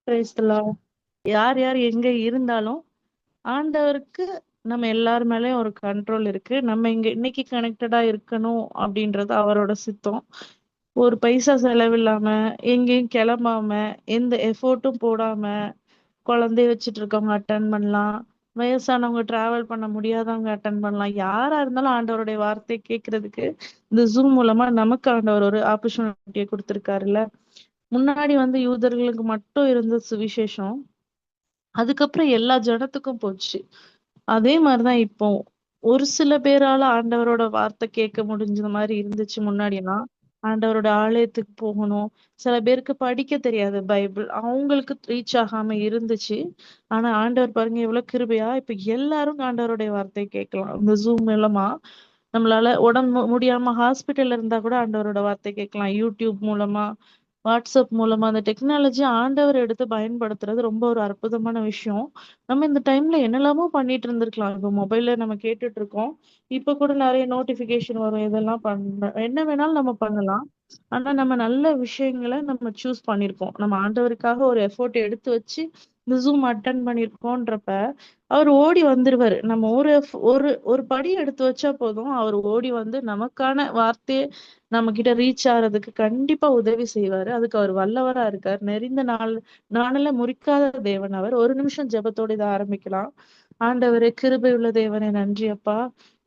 Praise the Lord. யார் யார் எங்க இருந்தாலும் ஆண்டவருக்கு நம்ம எல்லார் மேலயும் ஒரு கண்ட்ரோல் இருக்கு. நம்ம இங்க இன்னைக்கு கனெக்டடா இருக்கணும் அப்படின்றது அவரோட சித்தம். ஒரு பைசா செலவில்லாம, எங்கேயும் கிளம்பாம, எந்த எஃபோர்ட்டும் போடாம, குழந்தைய வச்சுட்டு இருக்கவங்க அட்டெண்ட் பண்ணலாம். வயசானவங்க டிராவல் பண்ண முடியாதவங்க அட்டெண்ட் பண்ணலாம். யாரா இருந்தாலும் ஆண்டவருடைய வார்த்தை கேட்கறதுக்கு இந்த ஜூம் மூலமா நமக்கு ஆண்டவர் ஒரு ஆப்பர்ச்சுனிட்டியை கொடுத்திருக்காருல்ல. முன்னாடி வந்து யூதர்களுக்கு மட்டும் இருந்த சுவிசேஷம் அதுக்கப்புறம் எல்லா ஜனத்துக்கும் போச்சு. அதே மாதிரிதான் இப்போ ஒரு சில பேரால ஆண்டவரோட வார்த்தை கேட்க முடிஞ்ச மாதிரி இருந்துச்சு முன்னாடிலாம். ஆண்டவரோட ஆலயத்துக்கு போகணும். சில பேருக்கு படிக்க தெரியாது பைபிள். அவங்களுக்கு ரீச் ஆகாம இருந்துச்சு. ஆனா ஆண்டவர் பாருங்க எவ்வளவு கிருபையா இப்ப எல்லாரும் ஆண்டவருடைய வார்த்தையை கேட்கலாம். இந்த ஜூம் மூலமா நம்மளால உடம்பு முடியாம ஹாஸ்பிட்டல்ல இருந்தா கூட ஆண்டவரோட வார்த்தை கேட்கலாம். யூடியூப் மூலமா, வாட்ஸ்அப் மூலமா அந்த டெக்னாலஜி ஆண்டவர் எடுத்து பயன்படுத்துறது ரொம்ப ஒரு அற்புதமான விஷயம். நம்ம இந்த டைம்ல என்னெல்லாமோ பண்ணிட்டு இருந்திருக்கலாம். இப்ப மொபைல்ல நம்ம கேட்டுட்டு இருக்கோம். இப்ப கூட நிறைய நோட்டிபிகேஷன் வரும். இதெல்லாம் என்ன வேணாலும் நம்ம பண்ணலாம். ஆனா நம்ம நல்ல விஷயங்களை நம்ம சூஸ் பண்ணிருக்கோம். நம்ம ஆண்டவருக்காக ஒரு எஃபோர்ட் எடுத்து வச்சு இந்த ஜூம் அட்டன் பண்ணிருக்கோன்றப்ப அவர் ஓடி வந்துருவாரு. நம்ம ஒரு ஒரு படி எடுத்து வச்சா போதும். அவர் ஓடி வந்து நமக்கான வார்த்தைய நம்ம கிட்ட ரீச் ஆறதுக்கு கண்டிப்பா உதவி செய்வாரு. அதுக்கு அவர் வல்லவரா இருக்கார். நெறிந்த நாணல முறிக்காத தேவன் அவர். ஒரு நிமிஷம் ஜெபத்தோட இத ஆரம்பிக்கலாம். ஆண்டவரே கிருபை உள்ள தேவனே நன்றி அப்பா.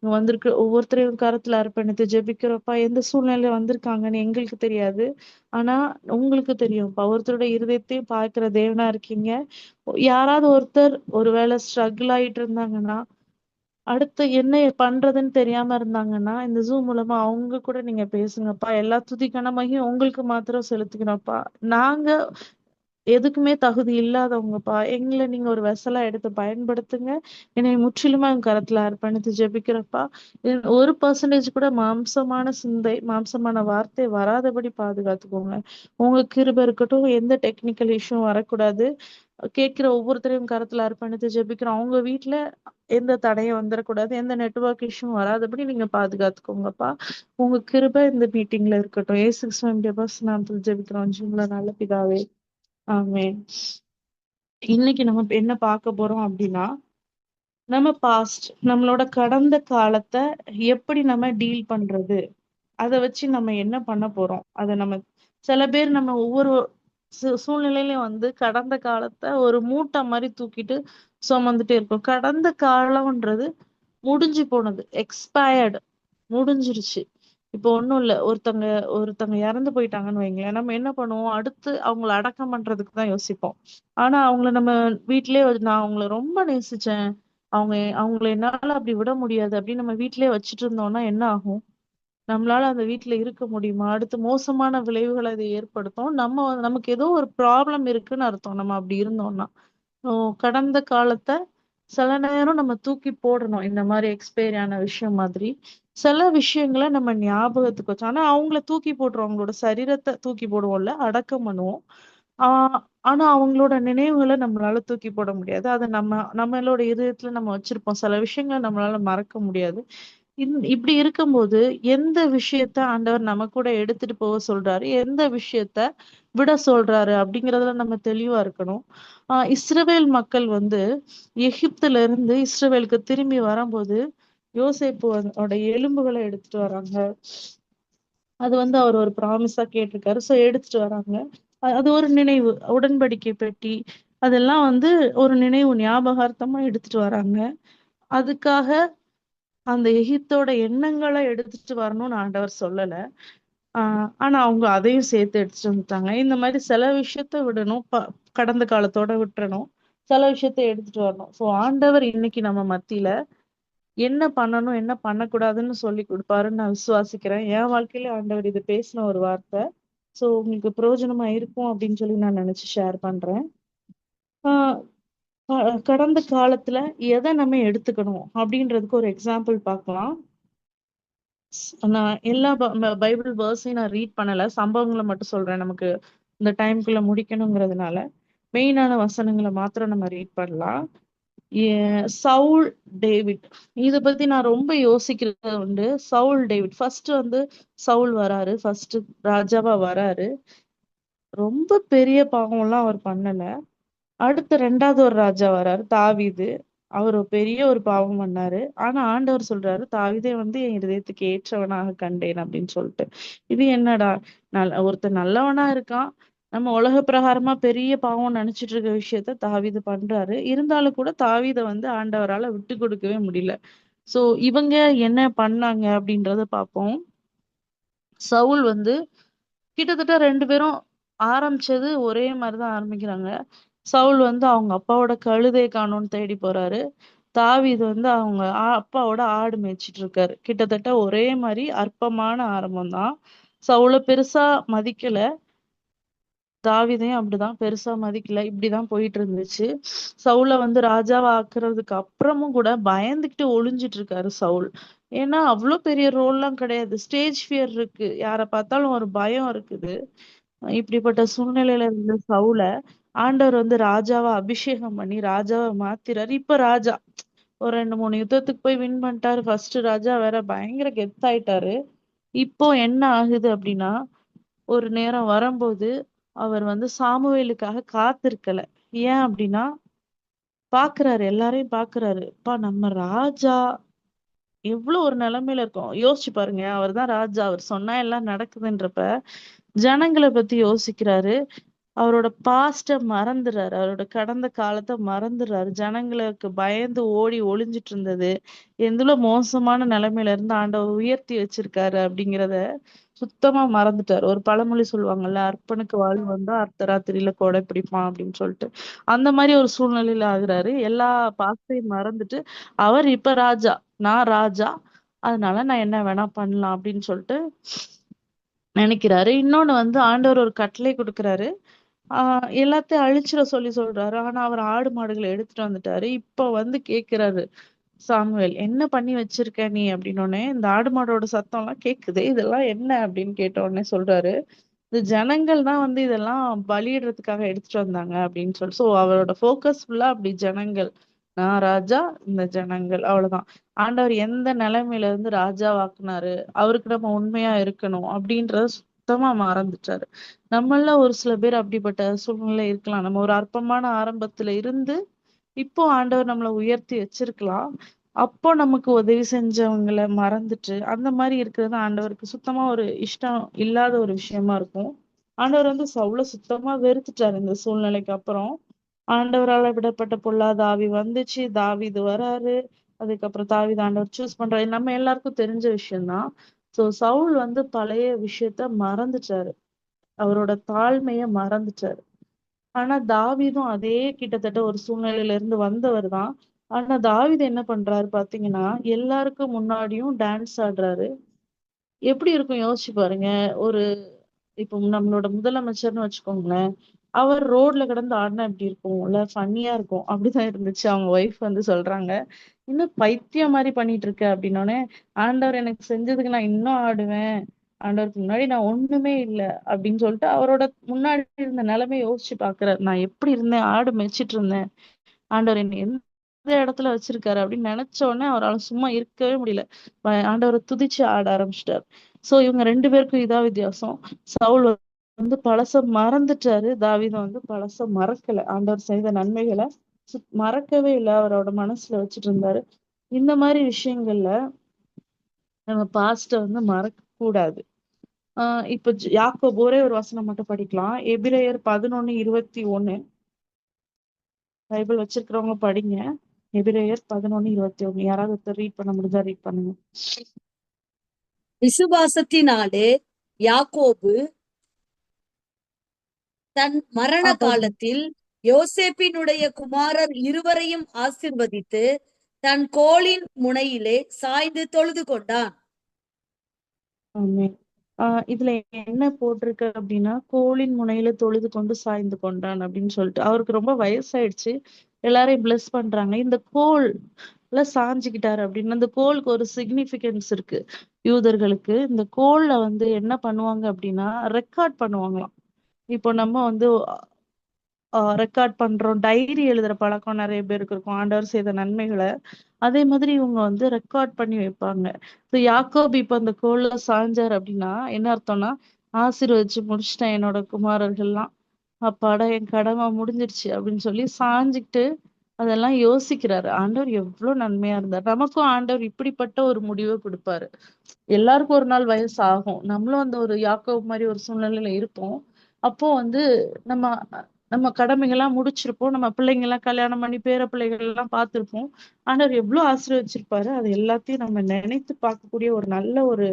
இங்க வந்திருக்கு ஒவ்வொருத்தரையும் கரத்துல அர்ப்பணித்து ஜெபிக்கிறோம்ப்பா. எந்த சூழ்நிலையில வந்திருக்காங்கன்னு எங்களுக்கு தெரியாது. ஆனா உங்களுக்கு தெரியும்ப்பா. ஒருத்தருடைய இருதயத்தையும் பார்க்கிற தேவனா இருக்கீங்க. யாராவது ஒருத்தர் ஒருவேளை ஸ்ட்ரகிள் ஆயிட்டு இருந்தாங்கன்னா, அடுத்து என்ன பண்றதுன்னு தெரியாம இருந்தாங்கன்னா, இந்த ஜூம் மூலமா அவங்க கூட நீங்க பேசுங்கப்பா. எல்லா துதி கன மகிமையும் உங்களுக்கு மாத்திரம் செலுத்திக்கிறோம்ப்பா. நாங்க எதுக்குமே தகுதி இல்லாதவங்கப்பா. எங்கள நீங்க ஒரு வெசலா எடுத்து பயன்படுத்துங்க. என்னை முற்றிலுமா உங்க கரத்துல அர்ப்பணித்து ஜெபிக்கிறேன்ப்பா. 1% கூட மாம்சமான சிந்தை, மாம்சமான வார்த்தை வராதபடி பாதுகாத்துக்கோங்க. உங்க கிருபை இருக்கட்டும். எந்த டெக்னிக்கல் இஷ்யூ வரக்கூடாது. கேட்கிற ஒவ்வொருத்தரையும் கரத்துல அர்ப்பணித்து ஜெபிக்கிறோம். அவங்க வீட்ல எந்த தடையும் வந்துரக்கூடாது. எந்த நெட்வொர்க் இஷ்யூ வராதபடி நீங்க பாதுகாத்துக்கோங்கப்பா. உங்க கிருபை இந்த மீட்டிங்ல இருக்கட்டும். இயேசு கிறிஸ்துவின் நாமத்தில் ஜெபிக்கிறோம். ஜீவனுள்ள நல்ல பிதாவே. ஆமென். இன்னைக்கு நம்ம இப்ப என்ன பார்க்க போறோம் அப்படின்னா, நம்ம நம்மளோட கடந்த காலத்த எப்படி நம்ம டீல் பண்றது? அத வச்சு நம்ம என்ன பண்ண போறோம்? அத நம்ம சில பேர் நம்ம ஒவ்வொரு சூழ்நிலையிலயும் வந்து கடந்த காலத்த ஒரு மூட்டை மாரி தூக்கிட்டு சுமந்துட்டே இருக்கோம். கடந்த காலம்ன்றது முடிஞ்சு போனது. எக்ஸ்பயர்டு. முடிஞ்சிருச்சு. இப்போ ஒண்ணும் இல்ல. ஒருத்தங்க ஒருத்தங்க இறந்து போயிட்டாங்கன்னு வைங்களேன். நம்ம என்ன பண்ணுவோம்? அடுத்து அவங்கள அடக்கம் பண்றதுக்கு தான் யோசிப்போம். ஆனா அவங்கள நம்ம வீட்டிலேயே நான் அவங்கள ரொம்ப நேசிச்சேன். அவங்கள என்னால அப்படி விட முடியாது அப்படின்னு நம்ம வீட்டிலேயே வச்சுட்டு இருந்தோம்னா என்ன ஆகும்? நம்மளால அந்த வீட்ல இருக்க முடியுமா? அடுத்து மோசமான விளைவுகள அது ஏற்படுத்தும். நமக்கு ஏதோ ஒரு ப்ராப்ளம் இருக்குன்னு அர்த்தம். நம்ம அப்படி இருந்தோம்னா. ஓ கடந்த காலத்த சில நேரம் நம்ம தூக்கி போடணும். இந்த மாரி எக்ஸ்பைரி ஆன விஷயம் மாதிரி. சில விஷயங்கள நம்ம ஞாபகத்துக்கு வச்சோம். ஆனா அவங்கள தூக்கி போட்டுருவோம். அவங்களோட சரீரத்த தூக்கி போடுவோம்ல, அடக்கம் பண்ணுவோம். ஆ ஆனா அவங்களோட நினைவுகள நம்மளால தூக்கி போட முடியாது. அத நம்மளோட இதயத்துல நம்ம வச்சிருப்போம். சில விஷயங்கள நம்மளால மறக்க முடியாது. இப்படி இருக்கும்போது, எந்த விஷயத்த ஆண்டவர் நம்ம கூட எடுத்துட்டு போக சொல்றாரு, எந்த விஷயத்த விட சொல்றாரு அப்படிங்கிறதுல நம்ம தெளிவா இருக்கணும். இஸ்ரவேல் மக்கள் வந்து எகிப்துல இருந்து இஸ்ரவேலுக்கு திரும்பி வரும்போது, யோசேப்பு ஓட எலும்புகள எடுத்துட்டு வராங்க. அது வந்து அவர் ஒரு ப்ராமிஸா கேட்டிருக்காரு. சோ எடுத்துட்டு வராங்க. அது ஒரு நினைவு. உடன்படிக்கை பெட்டி. அதெல்லாம் வந்து ஒரு நினைவு ஞாபகார்த்தமா எடுத்துட்டு வராங்க. அதுக்காக அந்த எகிப்தோட எண்ணங்கள எடுத்துட்டு வரணும்னு ஆண்டவர் சொல்லல. ஆனா அவங்க அதையும் சேர்த்து எடுத்துட்டு வந்துட்டாங்க. இந்த மாரி சில விஷயத்த விடணும். கடந்த காலத்தோட விட்டுறணும். சில விஷயத்த எடுத்துட்டு வரணும். சோ ஆண்டவர் இன்னைக்கு நம்ம மத்தியில என்ன பண்ணணும், என்ன பண்ணக்கூடாதுன்னு சொல்லிக் குடுப்பாருன்னு நான் விசுவாசிக்கிறேன். என் வாழ்க்கையில ஆண்டவர் இது பேசின ஒரு வார்த்தை. சோ உங்களுக்கு பிரயோஜனமா இருக்கும் அப்படின்னு சொல்லி நான் நினைச்சு ஷேர் பண்றேன். ஆ கடந்த காலத்துல எத நம்ம எடுத்துக்கணும் அப்படின்றதுக்கு ஒரு எக்ஸாம்பிள் பார்க்கலாம். நான் எல்லா பைபிள் வேர்ஸையும் நான் ரீட் பண்ணல. சம்பவங்கள மட்டும் சொல்றேன். நமக்கு இந்த டைம்க்குள்ள முடிக்கணுங்கிறதுனால. மெயினான வசனங்கள மாத்திரம் நம்ம ரீட் பண்ணலாம். சவுல், டேவிட். இத பத்தி நான் ரொம்ப யோசிக்கிறது உண்டு. சவுல், டேவிட். ஃபர்ஸ்ட் வந்து சவுல் வராரு. ஃபர்ஸ்ட் ராஜாவா வராரு. ரொம்ப பெரிய பாவம்லாம் அவர் பண்ணல. அடுத்து 2வது ஒரு ராஜா வராரு, தாவீது. அவரு பெரிய ஒரு பாவம் பண்ணாரு. ஆனா ஆண்டவர் சொல்றாரு, தாவீதை வந்து என் இருதயத்துக்கு ஏற்றவனாக கண்டேன் அப்படின்னு சொல்லிட்டு. இது என்னடா? ஒருத்தன் நல்லவனா இருக்கான். நம்ம உலக பிரகாரமா பெரிய பாவம் நினைச்சிட்டு இருக்க விஷயத்த தாவீது பண்றாரு. இருந்தாலும் கூட தாவீத வந்து ஆண்டவரால விட்டு கொடுக்கவே முடியல. சோ இவங்க என்ன பண்ணாங்க அப்படின்றத பார்ப்போம். சவுல் வந்து கிட்டத்தட்ட 2 பேரும் ஆரம்பிச்சது ஒரே மாரி தான் ஆரம்பிக்கிறாங்க. சவுல் வந்து அவங்க அப்பாவோட கழுதைய காணோம்னு தேடி போறாரு. தாவீது வந்து அவங்க அப்பாவோட ஆடு மேய்ச்சிட்டு இருக்காரு. கிட்டத்தட்ட ஒரே மாரி அற்பமான ஆரம்பம் தான். சவுல பெருசா மதிக்கல. தாவீதையும் அப்படிதான் பெருசா மதிக்கல. இப்படிதான் போயிட்டு இருந்துச்சு. சவுல வந்து ராஜாவா ஆக்குறதுக்கு அப்புறமும் கூட பயந்துகிட்டு ஒளிஞ்சிட்டு இருக்காரு சவுல். ஏன்னா அவ்ளோ பெரிய ரோல்லாம் கிடையாது. ஸ்டேஜ் ஃபியர் இருக்கு. யார பார்த்தாலும் ஒரு பயம் இருக்குது. இப்படிப்பட்ட சூழ்நிலையில இருந்த சவுல ஆண்டவர் வந்து ராஜாவா அபிஷேகம் பண்ணி ராஜாவா மாத்திறாரு. இப்ப ராஜா ஒரு 2, 3 யுத்தத்துக்கு போய் வின் பண்ணிட்டாரு. ஃபர்ஸ்ட் ராஜா வேற பயங்கர கெத்தாயிட்டாரு. இப்போ என்ன ஆகுது அப்படின்னா, ஒரு நேரம் வரும்போது அவர் வந்து சாமுவேலுக்காக காத்திருக்கல. ஏன் அப்படின்னா, பாக்குறாரு, எல்லாரையும் பாக்குறாரு. அப்பா நம்ம ராஜா எவ்வளவு ஒரு நிலைமையில இருக்கோம். யோசிச்சு பாருங்க. அவர்தான் ராஜா. அவர் சொன்னா எல்லாம் நடக்குதுன்றப்ப, ஜனங்கள பத்தி யோசிக்கிறாரு. அவரோட பாஸ்ட்ட மறந்துறாரு. அவரோட கடந்த காலத்த மறந்துறாரு. ஜனங்களுக்கு பயந்து ஓடி ஒளிஞ்சிட்டு இருந்தது, எந்தளோ மோசமான நிலைமையில இருந்து ஆண்டவர் உயர்த்தி வச்சிருக்காரு அப்படிங்கிறத சுத்தமா மறந்துட்டாரு. ஒரு பழமொழி சொல்லுவாங்கல்ல, "அற்பனுக்கு வாழ்வு வந்தா அர்த்தராத்திரியில கொடை பிடிப்பான்" அப்படின்னு சொல்லிட்டு. அந்த மாரி ஒரு சூழ்நிலையில ஆகுறாரு. எல்லா பாஸ்டையும் மறந்துட்டு, அவர் இப்ப ராஜா. நான் ராஜா. அதனால நான் என்ன வேணா பண்ணலாம் அப்படின்னு சொல்லிட்டு நினைக்கிறாரு. இன்னொன்னு வந்து ஆண்டவர் ஒரு கட்டளை குடுக்குறாரு. எல்லாத்தையும் அழிச்சிட சொல்லி சொல்றாரு. ஆனா அவர் ஆடு மாடுகள எடுத்துட்டு வந்துட்டாரு. இப்ப வந்து கேட்கிறாரு சாமுவேல், "என்ன பண்ணி வச்சிருக்க நீ?" அப்படின்னோனே, "இந்த ஆடு மாடோட சத்தம்லாம் கேக்குது. இதெல்லாம் என்ன?" அப்படின்னு கேட்ட உடனே சொல்றாரு, "இந்த ஜனங்கள் தான் வந்து இதெல்லாம் பலியிடுறதுக்காக எடுத்துட்டு வந்தாங்க" அப்படின்னு சொல்லி. சோ அவரோட ஃபோக்கஸ் ஃபுல்லா அப்படி ஜனங்கள். நான் ராஜா, இந்த ஜனங்கள் அவ்வளவுதான். ஆண்டவர் எந்த நிலைமையில இருந்து ராஜாவாக்குனாரு, அவருக்கு நம்ம உண்மையா இருக்கணும் அப்படின்றத சுத்தமா மறந்துட்டாரு. நம்மள ஒரு சில பேர் அப்படிப்பட்ட சூழ்நிலை இருக்கலாம். நம்ம ஒரு அற்பமான ஆரம்பத்துல இருந்து இப்போ ஆண்டவர் நம்மள உயர்த்தி வச்சிருக்கலாம். அப்போ நமக்கு உதவி செஞ்சவங்கள மறந்துட்டு, அந்த மாரி இருக்கிறது ஆண்டவருக்கு சுத்தமா ஒரு இஷ்டம் இல்லாத ஒரு விஷயமா இருக்கும். ஆண்டவர் வந்து சவுல சுத்தமா வெறுத்துட்டாரு இந்த சூழ்நிலைக்கு அப்புறம். ஆண்டவரால விடப்பட்ட பொல்லாத ஆவி வந்துச்சு. தாவீது வராரு. அதுக்கப்புறம் தாவீது ஆண்டவர் சூஸ் பண்றாரு. நம்ம எல்லாருக்கும் தெரிஞ்ச விஷயம் தான். சோ சவுல் வந்து பழைய விஷயத்த மறந்துட்டாரு. அவரோட தாழ்மைய மறந்துட்டாரு. ஆனா தாவீதும் அதே கிட்டத்தட்ட ஒரு சூழ்நிலையில இருந்து வந்தவர் தான். ஆனா தாவீது என்ன பண்றாரு பாத்தீங்கன்னா, எல்லாருக்கும் முன்னாடியும் டான்ஸ் ஆடுறாரு. எப்படி இருக்கும் யோசிச்சு பாருங்க. ஒரு இப்போ நம்மளோட முதலமைச்சர்ன்னு வச்சுக்கோங்களேன். அவர் ரோட்ல கிடந்து ஆடுனா எப்படி இருக்கும்? இல்ல ஃபன்னியா இருக்கும். அப்படிதான் இருந்துச்சு. அவங்க ஒய்ஃப் வந்து சொல்றாங்க. "என்ன பைத்தியம் மாரி பண்ணிட்டு இருக்க?" அப்படின்னோனே, "ஆண்டவர் எனக்கு செஞ்சதுக்கு நான் இன்னும் ஆடுவேன். ஆண்டவருக்கு முன்னாடி நான் ஒண்ணுமே இல்ல." அப்படின்னு சொல்லிட்டு அவரோட முன்னாடி இருந்த நிலைமைய யோசிச்சு பார்க்கிறாரு. நான் எப்படி இருந்தேன்? ஆடு மேய்ச்சிட்டு இருந்தேன். ஆண்டவர் என்னை எந்த இடத்துல வச்சிருக்காரு அப்படின்னு நினைச்ச உடனே அவரால சும்மா இருக்கவே முடியல. ஆண்டவரை துதிச்சு ஆட ஆரம்பிச்சிட்டாரு. சோ இவங்க 2 பேருக்கும் இதான் வித்தியாசம். சவுல் வந்து பழச மறந்துட்டாரு. தாவீது வந்து பழச மறக்கல. ஆண்டவர் செய்த நன்மைகள மறக்கவே இல்ல. அவரோட மனசுல வச்சுட்டு இருந்தாரு. இந்த மாதிரி விஷயங்கள்ல நம்ம பாஸ்ட வந்து மறக்க கூடாது. இப்ப யாக்கோபு ஒரே ஒரு வசனம் மட்டும் படிக்கலாம். எபிரெயர் 11:21. பைபிள் வச்சிருக்கிறவங்க படிங்க. எபிரெயர் 11:21. யாராவது ஒருத்தர் ரீட் பண்ண முடிஞ்சா ரீட் பண்ணுங்க. விசுவாசத்தினாலே யாக்கோபு தன் மரண படிங்க. காலத்தில் யோசேப்பினுடைய குமாரர் இருவரையும் ஆசிர்வதித்து தன் கோலின் முனையிலே சாய்ந்து தொழுது கொண்டான். ஆமென். இதுல என்ன போட்டிருக்கு அப்படின்னா, கோலின் முனையில தொழுது கொண்டு சாய்ந்து கொண்டான் அப்படின்னு சொல்லிட்டு. அவருக்கு ரொம்ப வயசாயிடுச்சு. எல்லாரையும் பிளஸ் பண்றாங்க. இந்த கோல்ல சாஞ்சுக்கிட்டாரு அப்படின்னு அந்த கோலுக்கு ஒரு சிக்னிஃபிகன்ஸ் இருக்கு. யூதர்களுக்கு இந்த கோல்ல வந்து என்ன பண்ணுவாங்க அப்படின்னா, ரெக்கார்ட் பண்ணுவாங்களாம். இப்போ நம்ம வந்து ரெக்கார்ட் பண்றோம். டைரி எழுதுற பழக்கம் நெறைய பேருக்கு இருக்கும். ஆண்டவர் செய்த நன்மைகள. அதே மாதிரி இவங்க வந்து ரெக்கார்ட் பண்ணி வைப்பாங்க. யாக்கோபு இப்ப அந்த கோல்ல சாய்ஞ்சாரு அப்படின்னா, என்ன அர்த்தம்னா, ஆசீர்வதிச்சு முடிச்சிட்டேன் என்னோட குமாரர்கள்லாம். அப்பாடா என் கடமை முடிஞ்சிருச்சு அப்படின்னு சொல்லி சாஞ்சுக்கிட்டு அதெல்லாம் யோசிக்கிறாரு. ஆண்டவர் எவ்வளவு நன்மையா இருந்தார். நமக்கும் ஆண்டவர் இப்படிப்பட்ட ஒரு முடிவை கொடுப்பாரு. எல்லாருக்கும் ஒரு நாள் வயசு ஆகும். நம்மளும் அந்த ஒரு யாக்கோபு மாதிரி ஒரு சூழ்நிலையில இருப்போம். அப்போ வந்து நம்ம நம்ம கடமைகள்லாம் முடிச்சிருப்போம். நம்ம பிள்ளைங்க எல்லாம் கல்யாணம் பண்ணி பேர பிள்ளைகள் எல்லாம் பார்த்திருப்போம். ஆண்டவர் எவ்வளவு ஆசீர்வதிச்சிருப்பாரு. அது எல்லாத்தையும் நம்ம நினைத்து பார்க்கக்கூடிய ஒரு நல்ல ஒரு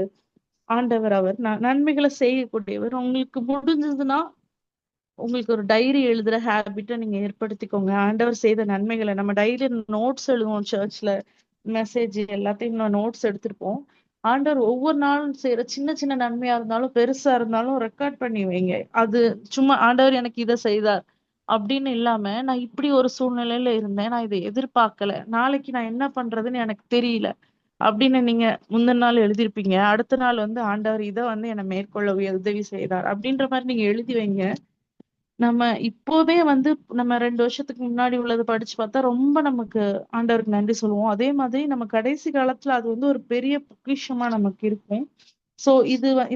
ஆண்டவர் அவர். நன்மைகளை செய்யக்கூடியவர். உங்களுக்கு முடிஞ்சதுன்னா உங்களுக்கு ஒரு டைரி எழுதுற ஹேபிட்ட நீங்க ஏற்படுத்திக்கோங்க. ஆண்டவர் செய்த நன்மைகளை நம்ம டைரி நோட்ஸ் எழுதுவோம் சர்ச்ல. மெசேஜ் எல்லாத்தையும் நான் நோட்ஸ் எடுத்திருப்போம். ஆண்டவர் ஒவ்வொரு நாளும் செய்யற சின்ன சின்ன நன்மையா இருந்தாலும் பெருசா இருந்தாலும் ரெக்கார்ட் பண்ணி வைங்க. அது சும்மா ஆண்டவர் எனக்கு இதை செய்தார் அப்படின்னு இல்லாம, நான் இப்படி ஒரு சூழ்நிலையில இருந்தேன், நான் இதை எதிர்பார்க்கல, நாளைக்கு நான் என்ன பண்றதுன்னு எனக்கு தெரியல அப்படின்னு நீங்க முந்தின நாள் எழுதியிருப்பீங்க. அடுத்த நாள் வந்து ஆண்டவர் இதை வந்து என்னை மேற்கொள்ள உதவி செய்தார் அப்படின்ற மாதிரி நீங்க எழுதி வைங்க. நம்ம இப்போதே வந்து நம்ம 2 வருஷத்துக்கு முன்னாடி உள்ளத படிச்சு பார்த்தா ரொம்ப நமக்கு ஆண்டவருக்கு நன்றி சொல்லுவோம். அதே மாதிரி நம்ம கடைசி காலத்துல அது வந்து ஒரு பெரிய பொக்கிஷமா நமக்கு இருக்கும். சோ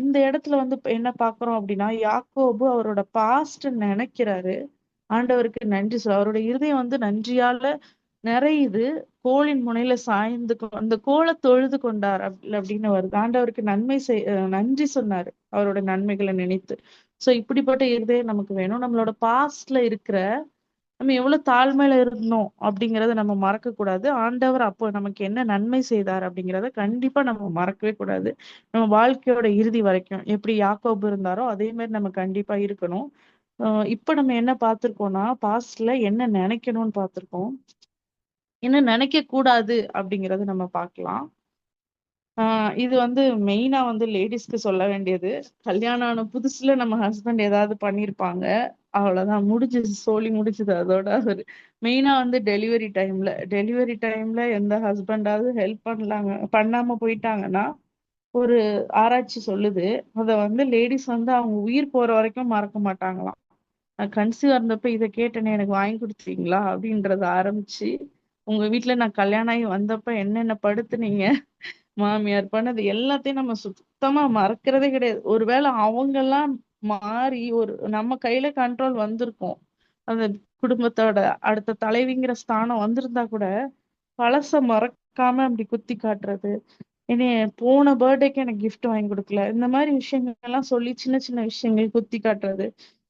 இந்த இடத்துல வந்து இப்ப என்ன பார்க்கிறோம் அப்படின்னா, யாக்கோபு அவரோட பாஸ்ட் நினைக்கிறாரு. ஆண்டவருக்கு நன்றி அவருடைய இருதயம் வந்து நன்றியால நிறையுது. கோலின் முனையில சாய்ந்து அந்த கோலை தொழுது கொண்டார் அப்படின்னு வருது. ஆண்டவருக்கு நன்றி சொன்னாரு அவரோட நன்மைகளை நினைத்து. சோ இப்படிப்பட்ட இருதயம் நமக்கு வேணும். நம்மளோட பாஸ்ட்ல இருக்கிற நம்ம எவ்வளவு தாழ்மையில இருந்தோம் அப்படிங்கறத நம்ம மறக்க கூடாது. ஆண்டவர் அப்போ நமக்கு என்ன நன்மை செய்தார் அப்படிங்கறத கண்டிப்பா நம்ம மறக்கவே கூடாது. நம்ம வாழ்க்கையோட இறுதி வரைக்கும் எப்படி யாக்கோபு இருந்தாரோ அதே மாதிரி நம்ம கண்டிப்பா இருக்கணும். இப்ப நம்ம என்ன பார்த்திருக்கோம்னா, பாஸ்ட்ல என்ன நினைக்கணும்னு பார்த்திருக்கோம். என்ன நினைக்க கூடாது அப்படிங்கறத நம்ம பார்க்கலாம். இது வந்து மெயினா வந்து லேடிஸ்க்கு சொல்ல வேண்டியது. கல்யாணம் ஆன புதுசுல நம்ம ஹஸ்பண்ட் ஏதாவது பண்ணிருப்பாங்க. அவ்வளவுதான் முடிஞ்சுது, சோலி முடிஞ்சுது அதோட. அவரு மெயினா வந்து டெலிவரி டைம்ல எந்த ஹஸ்பண்டாவது ஹெல்ப் பண்ணாம போயிட்டாங்கன்னா, ஒரு ஆராய்ச்சி சொல்லுது, அத வந்து லேடிஸ் வந்து அவங்க உயிர் போற வரைக்கும் மறக்க மாட்டாங்களாம். நான் கன்சீவா இருந்தப்ப இத கேட்டேனே எனக்கு வாங்கி கொடுத்தீங்களா அப்படின்றத ஆரம்பிச்சு, உங்க வீட்ல நான் கல்யாணம் ஆகி வந்தப்ப என்னென்ன படுத்துனீங்க, மாமியார் பண்ணது எல்லாத்தையும் நம்ம சுத்தமா மறக்கிறதே கிடையாது. ஒருவேளை அவங்கெல்லாம் மாறி ஒரு நம்ம கையில கண்ட்ரோல் வந்திருக்கும். அந்த குடும்பத்தோட அடுத்த தலைவிங்கிற ஸ்தானம் வந்திருந்தா கூட, பழச மறக்காம அப்படி குத்தி காட்டுறது. என்னைய போன பர்த்டேக்கு எனக்கு gift வாங்கி கொடுக்கல. இந்த மாதிரி விஷயங்கள் எல்லாம் சொல்லி சின்ன சின்ன விஷயங்கள் குத்தி காட்டுறது.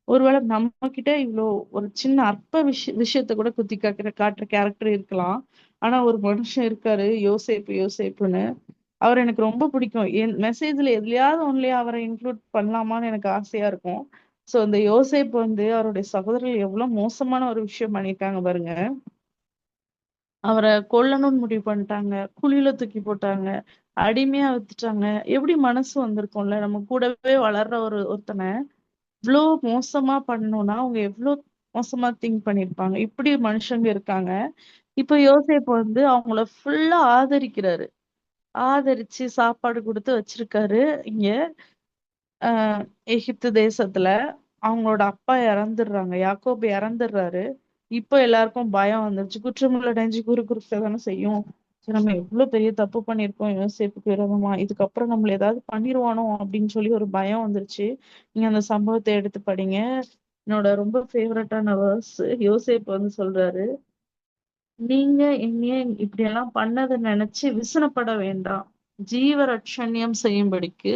ஒருவேளை நம்ம கிட்ட இவ்ளோ ஒரு சின்ன அற்ப விஷயத்த கூட குத்தி காட்டுற கேரக்டர் இருக்கலாம். ஆனா ஒரு மனுஷன் இருக்காரு யோசேப்புன்னு. அவர் எனக்கு ரொம்ப பிடிக்கும். என் மெசேஜ்ல எதுலயாவது ஒண்ணுலயே அவரை இன்க்ளூட் பண்ணலாமான்னு எனக்கு ஆசையா இருக்கும். சோ இந்த யோசேப்பு வந்து அவருடைய சகோதரர்கள் எவ்வளவு மோசமான ஒரு விஷயம் பண்ணிருக்காங்க பாருங்க. அவரை கொல்லணும்னு முடிவு பண்ணிட்டாங்க. குழியில தூக்கி போட்டாங்க. அடிமையா வித்துட்டாங்க. எப்படி மனசு வந்திருக்கும்ல, நம்ம கூடவே வளர்ற ஒருத்தனை இவ்ளோ மோசமா பண்ணணும்னா அவங்க எவ்வளவு மோசமா திங்க் பண்ணிருப்பாங்க. இப்படி மனுஷங்க இருக்காங்க. இப்ப யோசேப்பு வந்து அவங்கள ஃபுல்லா ஆதரிக்கிறாரு. ஆதரிச்சு சாப்பாடு கொடுத்து வச்சிருக்காரு. இங்க ஆஹ் எகிப்து தேசத்துல அவங்களோட அப்பா இறந்துடுறாங்க. யாக்கோபு இறந்துடுறாரு. இப்ப எல்லாருக்கும் பயம் வந்துருச்சு. குற்றமுள்ள நெஞ்சு குறுக்க தானே செய்யும். சரி, நம்ம எவ்வளவு பெரிய தப்பு பண்ணிருக்கோம் யோசேப்புக்கு விரோதமா, இதுக்கப்புறம் நம்மள ஏதாவது பண்ணிருவானோ அப்படின்னு சொல்லி ஒரு பயம் வந்துருச்சு. நீங்க அந்த சம்பவத்தை எடுத்து படிங்க. என்னோட ரொம்ப ஃபேவரட்டான வேர்ஸ். யோசேப்பு வந்து சொல்றாரு, நீங்க என்னைய இப்படி எல்லாம் பண்ணதை நினைச்சு விசனப்பட வேண்டாம். ஜீவ ரட்சண்யம் செய்யும்படிக்கு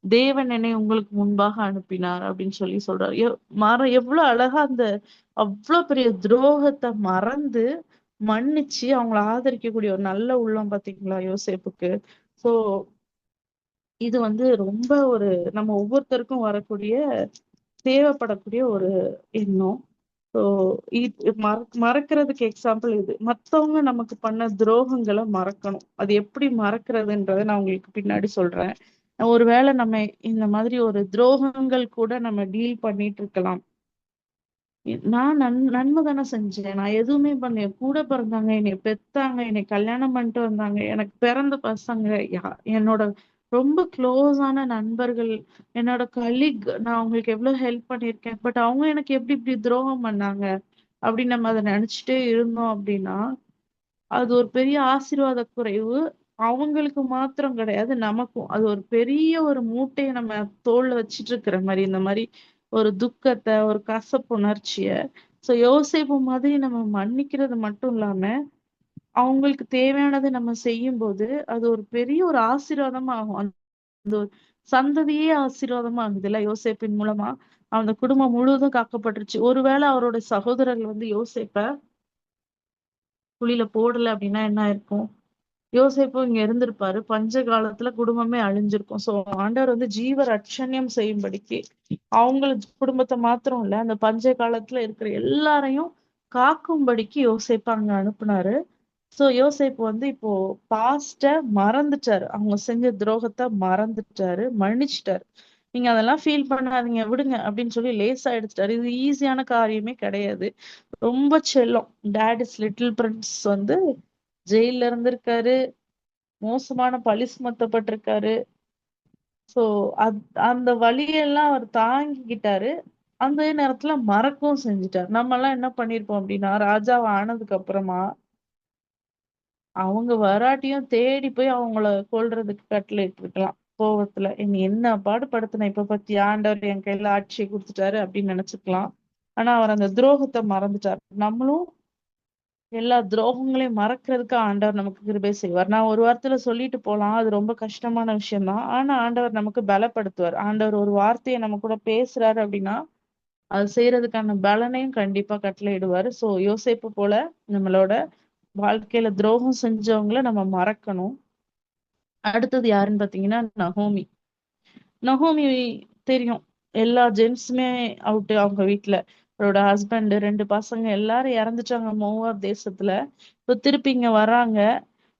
தேவன் என்னை உங்களுக்கு முன்பாக அனுப்பினார் அப்படின்னு சொல்லி சொல்றாரு. எவ்வளவு அழகா அந்த அவ்வளவு பெரிய துரோகத்தை மறந்து மன்னிச்சு அவங்கள ஆதரிக்கக்கூடிய ஒரு நல்ல உள்ளம் பாத்தீங்களா யோசேப்புக்கு. சோ இது வந்து ரொம்ப ஒரு நம்ம ஒவ்வொருத்தருக்கும் வரக்கூடிய தேவைப்படக்கூடிய ஒரு எண்ணம். ஸோ மறக்கிறதுக்கு எக்ஸாம்பிள் இது. மத்தவங்க நமக்கு பண்ண துரோகங்களை மறக்கணும். அது எப்படி மறக்கிறதுன்றதை நான் உங்களுக்கு பின்னாடி சொல்றேன். ஒருவேளை நம்ம இந்த மாதிரி ஒரு துரோகங்கள் கூட நம்ம டீல் பண்ணிட்டு இருக்கலாம். நான் நன்மை தானே செஞ்சேன். நான் எதுவுமே பண்ணல. என் கூட பிறந்தாங்க, என்னை பெத்தாங்க, என்னை கல்யாணம் பண்ணிட்டு வந்தாங்க. எனக்கு பிறந்த பசங்க, என்னோட ரொம்ப க்ளோஸான நண்பர்கள், என்னோட கலீக், நான் அவங்களுக்கு எவ்வளவு ஹெல்ப் பண்ணியிருக்கேன். பட் அவங்க எனக்கு எப்படி இப்படி துரோகம் பண்ணாங்க அப்படின்னு நம்ம அதை நினைச்சிட்டே இருந்தோம் அப்படின்னா, அது ஒரு பெரிய ஆசீர்வாத குறைவு. அவங்களுக்கு மாத்திரம் கிடையாது, நமக்கும். அது ஒரு பெரிய ஒரு மூட்டைய நம்ம தோள்ல வச்சுட்டு இருக்கிற மாரி, இந்த மாரி ஒரு துக்கத்த, ஒரு கசப்புணர்ச்சிய. யோசேப்பு மாதிரி நம்ம மன்னிக்கிறது மட்டும் இல்லாம, அவங்களுக்கு தேவையானத நம்ம செய்யும்போது, அது ஒரு பெரிய ஒரு ஆசீர்வாதமா ஆகும். அந்த ஒரு சந்ததியே ஆசீர்வாதமா ஆகுதுல்ல யோசேப்பின் மூலமா. அந்த குடும்பம் முழுவதும் காக்கப்பட்டுருச்சு. ஒருவேளை அவரோட சகோதரர்கள் வந்து யோசேப்ப குழியில போடல அப்படின்னா என்ன ஆயிருக்கும்? யோசேப்பும் இங்க இருந்திருப்பாரு. பஞ்ச காலத்துல குடும்பமே அழிஞ்சிருக்கும். ஆண்டவர் வந்து ஜீவ ரட்சண்யம் செய்யும்படிக்கு அவங்கள குடும்பத்த மாத்திரம் இல்ல, அந்த பஞ்ச காலத்துல இருக்கிற எல்லாரையும் காக்கும்படிக்கு யோசேப்ப அங்க அனுப்புனாரு. யோசேப்பு வந்து இப்போ பாஸ்ட்ட மறந்துட்டாரு. அவங்க செஞ்ச துரோகத்த மறந்துட்டாரு, மன்னிச்சுட்டாரு. நீங்க அதெல்லாம் ஃபீல் பண்ணாதீங்க, விடுங்க அப்படின்னு சொல்லி லேசா எடுத்துட்டாரு. இது ஈஸியான காரியமே கிடையாது. ரொம்ப செல்லம். டாட் இஸ் லிட்டில் பிரின்ஸ் வந்து ஜெயில்ல இருந்திருக்காரு. மோசமான பழி சுமத்தப்பட்டிருக்காரு. சோ அந்த வலியெல்லாம் அவர் தாங்கிக்கிட்டாரு. அந்த நேரத்துல மறக்கவும் செஞ்சுட்டாரு. நம்மலாம் என்ன பண்ணிருப்போம் அப்படின்னா, ராஜாவா ஆனதுக்கு அப்புறமா அவங்க வராட்டியும் தேடி போய் அவங்கள கொல்றதுக்கு கட்டளையிட்டுருக்கலாம். கோவத்துல. "நீ என்ன பாடுபடுத்துன இப்ப பாத்தியா? ஆண்டவர் என் கையில ஆட்சிய குடுத்துட்டாரு" அப்படின்னு நெனச்சுக்கலாம். ஆனா அவர் அந்த துரோகத்த மறந்துட்டார். நம்மளும் எல்லா துரோகங்களையும் மறக்கிறதுக்கு ஆண்டவர் நமக்கு கிருபை செய்வார். நான் ஒரு வார்த்தையில சொல்லிட்டு போலாம். அது ரொம்ப கஷ்டமான விஷயம் தான். ஆனா ஆண்டவர் நமக்கு பலப்படுத்துவார். ஆண்டவர் ஒரு வார்த்தைய நம்ம கூட பேசுறாரு அப்படின்னா, அது செய்றதுக்கான பலனையும் கண்டிப்பா கட்டளையிடுவாரு. யோசேப்பு போல நம்மளோட வாழ்க்கையில துரோகம் செஞ்சவங்கள நம்ம மறக்கணும். அடுத்தது யாருன்னு பாத்தீங்கன்னா, நகோமி. நகோமி தெரியும். எல்லா ஜென்ஸுமே அவுட்டு அவங்க வீட்ல. அவரோட ஹஸ்பண்ட், 2 பசங்க எல்லாரும் இறந்துட்டாங்க மோவாப் தேசத்துல. இப்ப திருப்பி இங்க வர்றாங்க.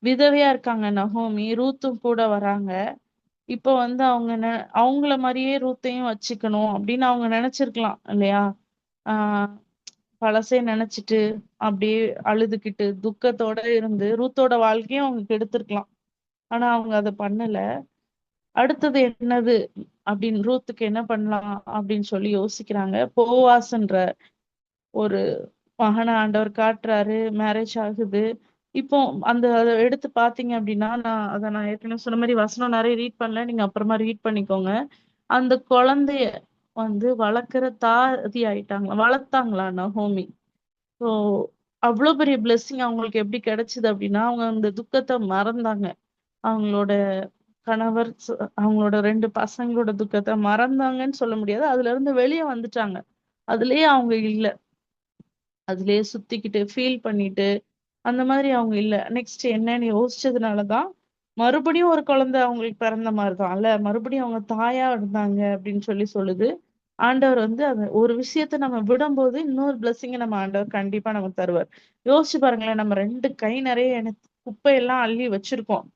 விதவையா இருக்காங்க நகோமி. ரூத்தும் கூட வராங்க. இப்ப வந்து அவங்கள மாரியே ரூத்தையும் வச்சுக்கணும் அப்படின்னு அவங்க நெனச்சிருக்கலாம் இல்லையா? ஆ பழசே நெனச்சுட்டு, அப்படியே அழுதுகிட்டு, துக்கத்தோட இருந்து ரூத்தோட வாழ்க்கையும் அவங்க கெடுத்திருக்கலாம். ஆனா அவங்க அத பண்ணல. அடுத்தது என்னது அப்படின்னு ரூத்துக்கு என்ன பண்ணலாம் அப்படின்னு சொல்லி யோசிக்கிறாங்க. போவாஸ்ன்ற ஒரு மகன ஆண்டவர் காட்டுறாரு. மேரேஜ் ஆகுது. இப்போ அத எடுத்து பார்த்தீங்க அப்படின்னா, நான் ஏற்கனவே சொன்ன மாரி வசனம் நெறைய ரீட் பண்ணல. நீங்க அப்புறமா ரீட் பண்ணிக்கோங்க. அந்த குழந்தைய வந்து வளர்க்கிற தாதி ஆயிட்டாங்க. வளர்த்தாங்களா நகோமி. ஸோ அவ்ளோ பெரிய பிளெஸ்ஸிங் அவங்களுக்கு எப்படி கிடைச்சது அப்படின்னா, அவங்க அந்த துக்கத்த மறந்தாங்க. அவங்களோட கணவர் அவங்களோட 2 பசங்களோட துக்கத்த மறந்தாங்கன்னு சொல்ல முடியாது. அதுலருந்து வெளிய வந்துட்டாங்க. அதிலேயே அவங்க இல்ல. அதிலேயே சுத்திக்கிட்டு, ஃபீல் பண்ணிட்டு, அந்த மாதிரி அவங்க இல்ல. நெக்ஸ்ட் என்னன்னு யோசிச்சதுனால தான், மறுபடியும் ஒரு குழந்தை அவங்களுக்கு பிறந்த மாரி தான்ல. மறுபடியும் அவங்க தாயா இருந்தாங்க அப்படின்னு சொல்லி சொல்லுது. ஆண்டவர் வந்து அந்த ஒரு விஷயத்த நம்ம விடும்போது, இன்னொரு பிளெஸ்ஸிங்க நம்ம ஆண்டவர் கண்டிப்பா நமக்கு தருவார். யோசிச்சு பாருங்களேன், நம்ம 2 கை நெறைய குப்பையெல்லாம் அள்ளி வச்சிருக்கோம்.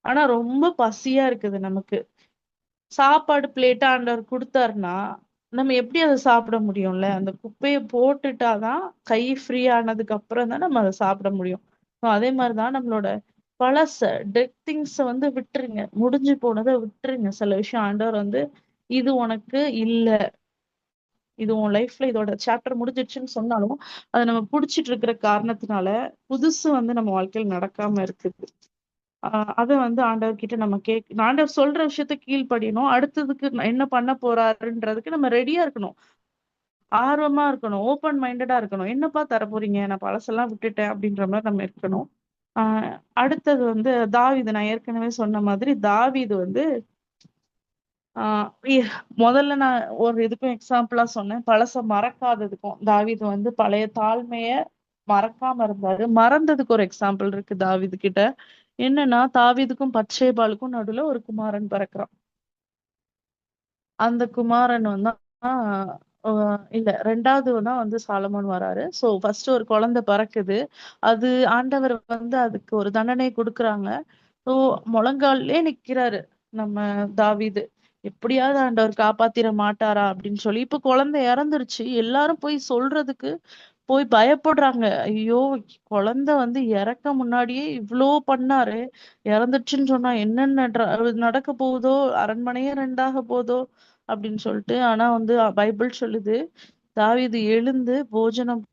ஆனா ரொம்ப பசியா இருக்குது நமக்கு. சாப்பாடு பிளேட்ட ஆண்டவர் குடுத்தாருன்னா, நம்ம எப்படி அத சாப்பிட முடியும்ல? அந்த குப்பைய போட்டுட்டா தான், கை ஃப்ரீ ஆனதுக்கு அப்புறம் தான் நம்ம அத சாப்பிட முடியும். அதே மாரி தான் நம்மளோட பழச, டெட் திங்ஸ வந்து விட்டுருங்க. முடிஞ்சு போனத விட்டுருங்க. சில விஷயம் ஆண்டவர் வந்து, இது உனக்கு இல்ல. இது உன் லைஃப்ல இதோட சாப்டர் முடிஞ்சிருச்சுன்னு சொன்னாலும், அத நம்ம புடிச்சிட்டு இருக்கிற காரணத்தினால, புதுசு வந்து நம்ம வாழ்க்கையில நடக்காம இருக்குது. ஆ அத வந்து ஆண்டவர்கிட்ட நம்ம ஆண்டவர் சொல்ற விஷயத்த கீழ்ப்படியணும். அடுத்ததுக்கு என்ன பண்ண போறாருன்றதுக்கு நம்ம ரெடியா இருக்கணும். ஆர்வமா இருக்கணும். ஓப்பன் மைண்டடா இருக்கணும். "என்னப்பா தரப்போறீங்க? நான் பழசெல்லாம் விட்டுட்டேன்." அப்படின்ற மாரி நம்ம இருக்கணும். ஆ அடுத்தது வந்து தாவீது. நான் ஏற்கனவே சொன்ன மாதிரி தாவீது வந்து ஆ இ முதல்ல நான் ஒரு இதுக்கும் எக்ஸாம்பிளா சொன்னேன். பழச மறக்காததுக்கும். தாவீது வந்து பழைய தாழ்மைய மறக்காம இருந்தாரு. மறந்ததுக்கு ஒரு எக்ஸாம்பிள் இருக்கு தாவீது கிட்ட. என்னன்னா, தாவீதுக்கும் பத்ஷேபாளுக்கும் நடுவுல ஒரு குமாரன் பிறக்குறான். அந்த குமாரன் வந்து ஆ அ இல்ல 2வது தான் வந்து சாலமோன் வராரு. ஃபர்ஸ்ட் ஒரு குழந்தை பிறக்குது. அது ஆண்டவர் வந்து அதுக்கு ஒரு தண்டனை குடுக்குறாங்க. ஸோ முழங்கால்லயே நிக்கிறாரு நம்ம தாவீது. எப்படியாவது ஆண்டவர் காப்பாத்திற மாட்டாரா? அப்படின்னு சொல்லி. இப்ப குழந்தை இறந்துருச்சு. எல்லாரும் போய் சொல்றதுக்கு போய் பயப்படுறாங்க. ஐயோ! குழந்தை வந்து இறக்க முன்னாடியே இவ்ளோ பண்ணாரு. இறந்துருச்சுன்னு சொன்னா என்னென்ன நடக்க போகுதோ, அரண்மனையே 2ஆக போதோ அப்படின்னு சொல்லிட்டு. ஆனா வந்து பைபிள் சொல்லுது, தாவீது எழுந்து போஜனம்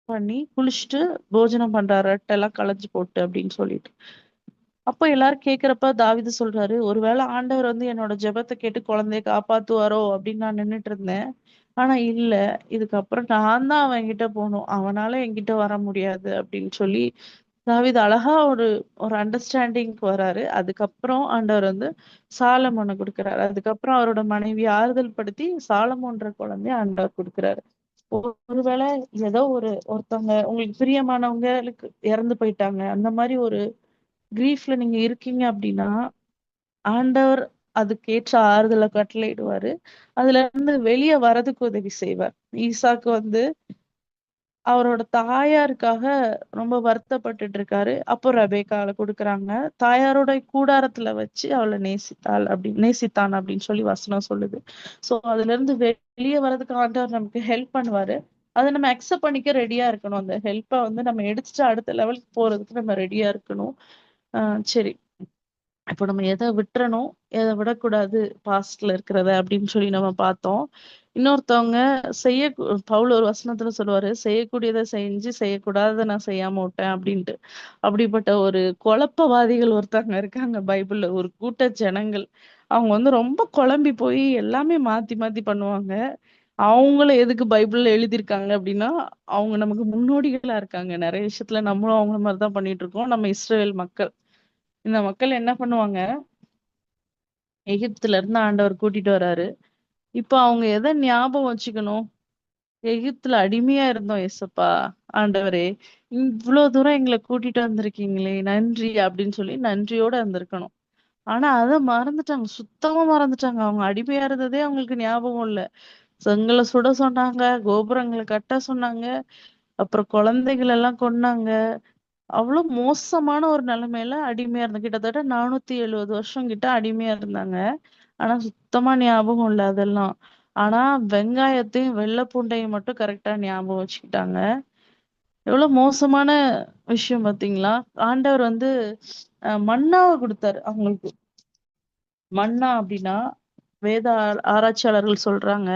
பண்ணி, குளிச்சுட்டு போஜனம் பண்றாரு. ரெட்டெல்லாம் களைஞ்சு போட்டு அப்படின்னு சொல்லிட்டு. அப்போ எல்லாரும் கேக்குறப்ப தாவீது சொல்றாரு, ஒருவேளை ஆண்டவர் வந்து என்னோட ஜெபத்தை கேட்டு குழந்தைய காப்பாத்துவாரோ அப்படின்னு நான் நின்னுட்டு இருந்தேன். ஆனா இல்ல, இதுக்கப்புறம் நான் தான் அவன்கிட்ட போகணும், அவனால என்கிட்ட வர முடியாது அப்படின்னு சொல்லி தாவீது அழகா ஒரு ஒரு அண்டர்ஸ்டாண்டிங்க்கு வராரு. அதுக்கப்புறம் ஆண்டவர் வந்து சாலமோனை கொடுக்கிறாரு. அதுக்கப்புறம் அவரோட மனைவி ஆறுதல் படுத்தி சாலமோன்ற குழந்தைய ஆண்டவர் கொடுக்கிறாரு. ஒருவேளை ஏதோ ஒருத்தவங்க உங்களுக்கு பிரியமானவங்களுக்கு இறந்து போயிட்டாங்க, அந்த மாதிரி ஒரு கிரீஃப்ல நீங்க இருக்கீங்க அப்படின்னா, ஆண்டவர் அதுக்கேற்ற ஆறுதல கட்டளையிடுவாரு. அதுல இருந்து வெளிய வரதுக்கு உதவி செய்வார். ஈசாக்கு வந்து அவரோட தாயாருக்காக ரொம்ப வருத்தப்பட்டுட்டு இருக்காரு. அப்போ ரெபெக்காள குடுக்குறாங்க. தாயாரோட கூடாரத்துல வச்சு அவள நேசித்தான் அப்படின்னு சொல்லி வசனம் சொல்லுது. சோ அதுல இருந்து வெளிய வரதுக்கு ஆண்டவர் நமக்கு ஹெல்ப் பண்ணுவாரு. அத நம்ம அக்செப்ட் பண்ணிக்க ரெடியா இருக்கணும். அந்த ஹெல்ப்ப வந்து நம்ம எடுத்துட்டு அடுத்த லெவலுக்கு போறதுக்கு நம்ம ரெடியா இருக்கணும். சரி. இப்போ நம்ம எத விட்டுறணும், எத விடக்கூடாது பாஸ்ட்ல இருக்கிறத அப்படின்னு சொல்லி நம்ம பார்த்தோம். இன்னொருத்தவங்க பவுல் ஒரு வசனத்துல சொல்லுவாரு, செய்யக்கூடியதை செஞ்சு செய்யக்கூடாததை நான் செய்யாம விட்டேன் அப்படின்ட்டு. அப்படிப்பட்ட ஒரு குழப்பவாதிகள் ஒருத்தவங்க இருக்காங்க பைபிள்ல, ஒரு கூட்ட ஜனங்கள். அவங்க வந்து ரொம்ப குழம்பி போய் எல்லாமே மாத்தி மாத்தி பண்ணுவாங்க. அவங்கள எதுக்கு பைபிள்ல எழுதியிருக்காங்க அப்படின்னா, அவங்க நமக்கு முன்னோடிகளா இருக்காங்க. நிறைய விஷயத்துல நம்மளும் அவங்கள மாதிரிதான் பண்ணிட்டு இருக்கோம். நம்ம இஸ்ரவேல் மக்கள். இந்த மக்கள் என்ன பண்ணுவாங்க, எகிப்துல இருந்து ஆண்டவர் கூட்டிட்டு வராரு. இப்போ அவங்க எதை ஞாபகம் வச்சுக்கணும்? எகிப்துல அடிமையா இருந்தோம் ஏசப்பா, ஆண்டவரே இவ்வளவு தூரம் எங்களை கூட்டிட்டு வந்திருக்கீங்களே, நன்றி அப்படின்னு சொல்லி நன்றியோட இருந்திருக்கணும். ஆனா அதை மறந்துட்டாங்க, சுத்தமா மறந்துட்டாங்க. அவங்க அடிமையா இருந்ததே அவங்களுக்கு ஞாபகம் இல்ல. செங்கலை சுட சொன்னாங்க, கோபுரங்களை கட்ட சொன்னாங்க, அப்புறம் குழந்தைகள் எல்லாம் கொன்னாங்க. அவ்வளவு மோசமான ஒரு நிலைமையில அடிமையா இருந்தாங்க. கிட்டத்தட்ட 470 வருஷம் கிட்ட அடிமையா இருந்தாங்க. ஆனா சுத்தமா ஞாபகம் இல்ல அதெல்லாம். ஆனா வெங்காயத்தையும் வெள்ளை பூண்டையும் மட்டும் கரெக்டா ஞாபகம் வச்சுக்கிட்டாங்க. எவ்வளவு மோசமான விஷயம் பாத்தீங்களா? ஆண்டவர் வந்து மன்னாவை கொடுத்தாரு அவங்களுக்கு. மன்னா அப்படின்னா வேத ஆராய்ச்சியாளர்கள் சொல்றாங்க,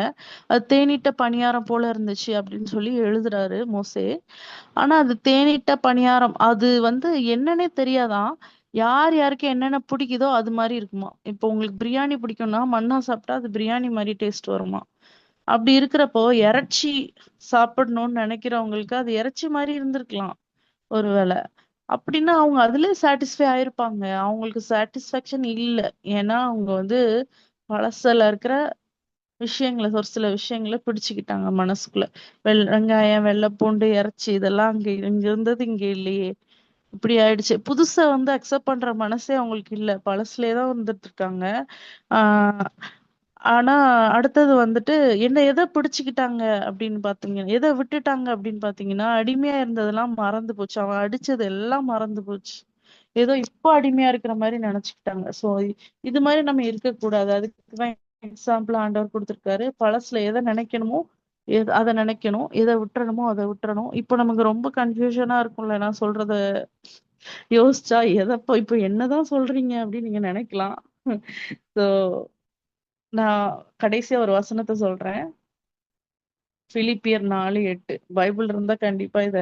அது தேனிட்ட பணியாரம் போல இருந்துச்சு அப்படின்னு சொல்லி எழுதுறாரு மோசே. ஆனா அது தேனிட்ட பணியாரம், அது வந்து என்னன்னே தெரியாதாம். யார் யாருக்கு என்னென்ன பிடிக்குதோ அது மாதிரி இருக்குமா. இப்போ உங்களுக்கு பிரியாணி பிடிக்கும்னா மன்னா சாப்பிட்டா அது பிரியாணி மாதிரி டேஸ்ட் வருமா. அப்படி இருக்கிறப்போ இறைச்சி சாப்பிடணும்னு நினைக்கிறவங்களுக்கு அது இறைச்சி மாதிரி இருந்திருக்கலாம் ஒருவேளை. அப்படின்னா அவங்க அதுலயே சாட்டிஸ்ஃபை ஆயிருப்பாங்க. அவங்களுக்கு சாட்டிஸ்ஃபேக்ஷன் இல்ல. ஏன்னா அவங்க வந்து பழசுல இருக்கிற விஷயங்கள, ஒரு சில விஷயங்கள பிடிச்சுக்கிட்டாங்க மனசுக்குள்ள. வெங்காயம், வெள்ளைப்பூண்டு, இறைச்சி இதெல்லாம் இங்க இருந்தது இங்க இல்லையே, இப்படி ஆயிடுச்சு. புதுசா வந்து அக்செப்ட் பண்ற மனசே அவங்களுக்கு இல்ல. பழசுலயே தான் வந்துட்டு இருக்காங்க. ஆஹ் ஆனா அடுத்தது வந்துட்டு என்ன எதை பிடிச்சுக்கிட்டாங்க அப்படின்னு பாத்தீங்க, எதை விட்டுட்டாங்க அப்படின்னு பாத்தீங்கன்னா, அடிமையா இருந்ததெல்லாம் மறந்து போச்சு. அவன் அடிச்சது எல்லாம் மறந்து போச்சு. ஏதோ இப்போ அடிமையா இருக்கிற மாதிரி நினைச்சுக்கிட்டாங்க. சோ இது மாதிரி நம்ம இருக்கக்கூடாது. அதுக்குதான் எக்ஸாம்பிள் ஆண்டவர் கொடுத்திருக்காரு. பழசுல எதை நினைக்கணுமோ அதை நினைக்கணும், எதை விட்டுறணுமோ அதை விட்டுறணும். இப்போ நமக்கு ரொம்ப கன்ஃபியூஷனா இருக்கும்ல, நான் சொல்றத யோசிச்சா எதப்போ இப்போ என்னதான் சொல்றீங்க அப்படின்னு நீங்க நினைக்கலாம். சோ நான் கடைசியா ஒரு வசனத்தை சொல்றேன். பிலிப்பியர் 4:8. பைபிள் இருந்தா கண்டிப்பா இத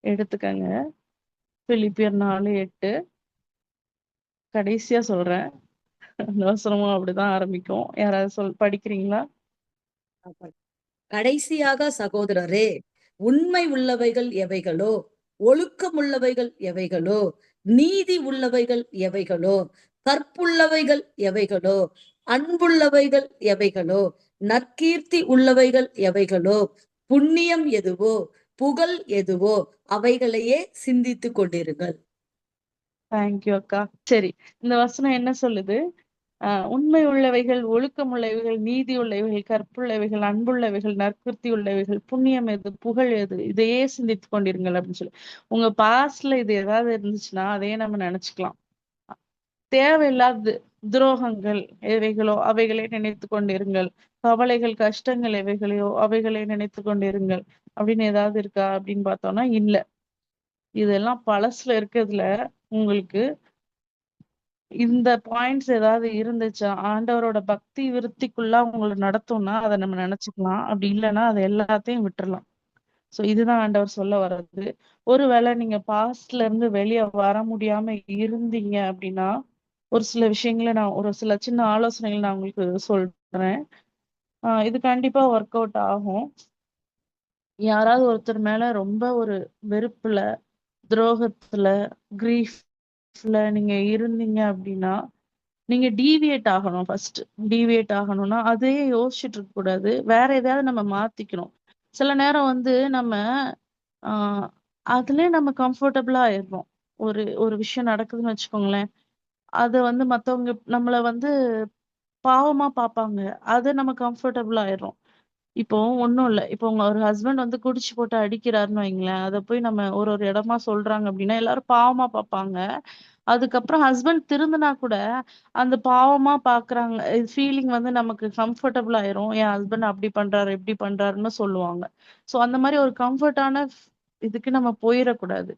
எடுத்துக்கங்க. பிலிப்பியர் 4:8 கடைசியா சொல்றேன். அந்த வசனமும் அப்படிதான் ஆரம்பிக்கும். யாராவது படிக்கிறீங்களா? கடைசியாக சகோதரரே, உண்மை உள்ளவைகள் எவைகளோ, ஒழுக்கமுள்ளவைகள் எவைகளோ, நீதி உள்ளவைகள் எவைகளோ, கற்புள்ளவைகள் எவைகளோ, அன்புள்ளவைகள் எவைகளோ, நற்கீர்த்தி உள்ளவைகள் எவைகளோ, புண்ணியம் எதுவோ, புகழ் எதுவோ, அவைகளையே சிந்தித்துக் கொண்டிருங்கள். தேங்க்யூ அக்கா. சரி, இந்த வசனம் என்ன சொல்லுது? உண்மை உள்ளவைகள், ஒழுக்கம் உள்ளவைகள், நீதி உள்ளவைகள், கற்புள்ளவைகள், அன்புள்ளவைகள், நற்கிருத்தி உள்ளவைகள், புண்ணியம் எது, புகழ் எது, இதையே சிந்தித்துக் கொண்டிருங்கள் அப்படின்னு சொல்லி. உங்க பாஸ்ட்ல இது ஏதாவது இருந்துச்சுன்னா அதையே நம்ம நினைச்சுக்கலாம். தேவையில்லாத துரோகங்கள் எவைகளோ அவைகளை நினைத்து கொண்டிருங்கள். கவலைகள், கஷ்டங்கள் எவைகளையோ அவைகளை நினைத்து கொண்டிருங்கள் அப்படின்னு ஏதாவது இருக்கா அப்படின்னு பார்த்தோம்னா இல்ல. இதெல்லாம் பழசுல இருக்கிறதுல உங்களுக்கு இந்த பாயிண்ட்ஸ் ஏதாவது இருந்துச்சா, ஆண்டவரோட பக்தி விருத்திக்குள்ள உங்களை நடத்தும்னா அதை நம்ம நினைச்சுக்கலாம். அப்படி இல்லைன்னா அதை எல்லாத்தையும் விட்டுறலாம். சோ இதுதான் ஆண்டவர் சொல்ல வர்றது. ஒருவேளை நீங்க பாஸ்ட்ல இருந்து வெளியே வர முடியாம இருந்தீங்க அப்படின்னா, ஒரு சில விஷயங்களை ஒரு சில சின்ன ஆலோசனைகள் நான் உங்களுக்கு சொல்றேன். இது கண்டிப்பா ஒர்க் அவுட் ஆகும். யாராவது ஒருத்தர் மேல ரொம்ப ஒரு வெறுப்புல, துரோகத்துல, கிரீஃப்ல நீங்க இருந்தீங்க அப்படின்னா, நீங்க டீவியேட் ஆகணும் ஃபர்ஸ்ட். டீவியேட் ஆகணும்னா, அதையே யோசிச்சுட்டு இருக்க கூடாது. வேற எதையாவது நம்ம மாத்திக்கணும். சில நேரம் வந்து நம்ம ஆ அதுலயே நம்ம கம்ஃபர்டபுளா ஆயிடுறோம். ஒரு ஒரு விஷயம் நடக்குதுன்னு வச்சுக்கோங்களேன். அத வந்து மத்தவங்க நம்மள வந்து பாவமா பார்ப்பாங்க. அத நம்ம கம்ஃபர்டபுள் ஆயிடுறோம். இப்போ ஒண்ணும் இல்ல. இப்போ உங்க ஒரு ஹஸ்பண்ட் வந்து குடிச்சு போட்டு அடிக்கிறாருன்னு வைங்களேன். அத போய் நம்ம ஒரு ஒரு இடமா சொல்றாங்க அப்டின்னா, எல்லாரும் பாவமா பார்ப்பாங்க. அதுக்கப்புறம் ஹஸ்பண்ட் திருந்துனா கூட, அந்த பாவமா பார்க்குறாங்க ஃபீலிங் வந்து நமக்கு கம்ஃபர்டபுள் ஆயிரும். என் ஹஸ்பண்ட் அப்டி பண்றாரு, இப்டி பண்றாருன்னு சொல்லுவாங்க. ஸோ அந்த மாரி ஒரு கம்ஃபர்ட்டான இதுக்கு நம்ம போயிறக்கூடாது.